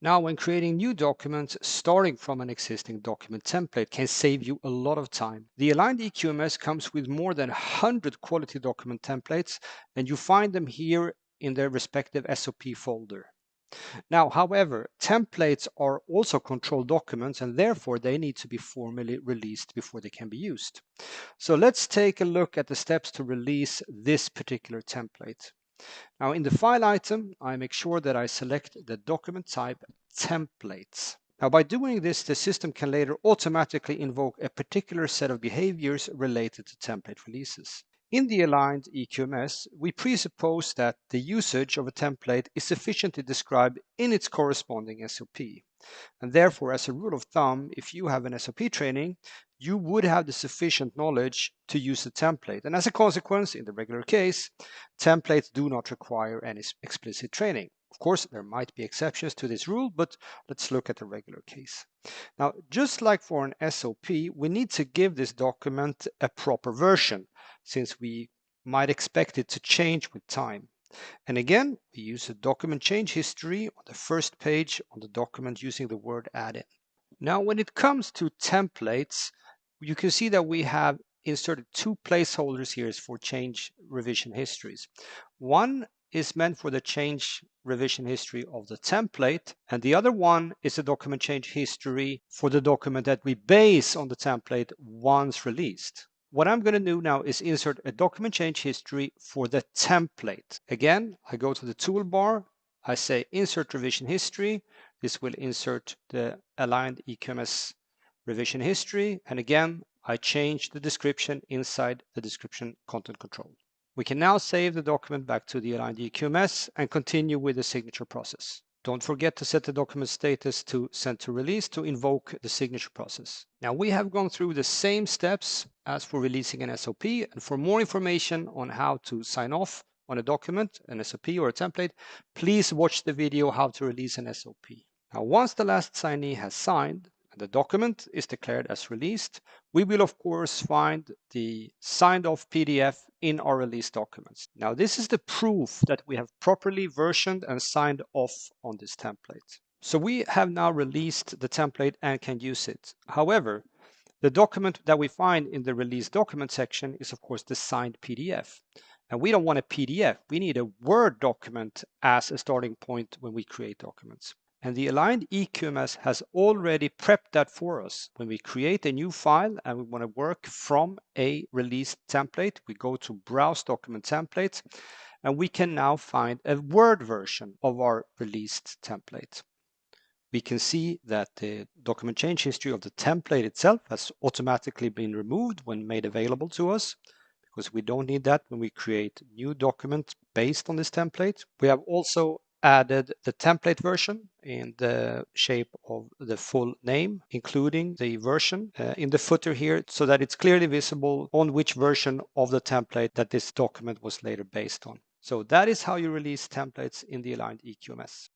Now, when creating new documents, starting from an existing document template can save you a lot of time. The aligned eQMS comes with more than 100 quality document templates, and you find them here in their respective SOP folder. Now, however, templates are also controlled documents, and therefore they need to be formally released before they can be used. So let's take a look at the steps to release this particular template. Now, in the file item, I make sure that I select the document type templates. Now, by doing this, the system can later automatically invoke a particular set of behaviors related to template releases. In the aligned eQMS, we presuppose that the usage of a template is sufficiently described in its corresponding SOP. And therefore, as a rule of thumb, if you have an SOP training, you would have the sufficient knowledge to use the template. And as a consequence, in the regular case, templates do not require any explicit training. Of course, there might be exceptions to this rule, but let's look at the regular case. Now, just like for an SOP, we need to give this document a proper version, since we might expect it to change with time. And again, we use a document change history on the first page on the document using the word add-in. Now, when it comes to templates, you can see that we have inserted two placeholders here for change revision histories. One is meant for the change revision history of the template, and the other one is a document change history for the document that we base on the template once released. What I'm going to do now is insert a document change history for the template. Again, I go to the toolbar, I say insert revision history. This will insert the aligned eQMS revision history. And again, I change the description inside the description content control. We can now save the document back to the aligned eQMS and continue with the signature process. Don't forget to set the document status to send to release to invoke the signature process. Now, we have gone through the same steps as for releasing an SOP, and for more information on how to sign off on a document, an SOP or a template, please watch the video how to release an SOP. Now, once the last signee has signed and the document is declared as released, we will of course find the signed off PDF in our release documents. Now, this is the proof that we have properly versioned and signed off on this template. So we have now released the template and can use it. However, the document that we find in the release document section is of course the signed PDF. And we don't want a PDF, we need a Word document as a starting point when we create documents. And the aligned eQMS has already prepped that for us. When we create a new file and we want to work from a released template, we go to Browse Document Templates, and we can now find a Word version of our released template. We can see that the document change history of the template itself has automatically been removed when made available to us, because we don't need that when we create new documents based on this template. We have also added the template version in the shape of the full name, including the version in the footer here, so that it's clearly visible on which version of the template that this document was later based on. So that is how you release templates in the aligned eQMS.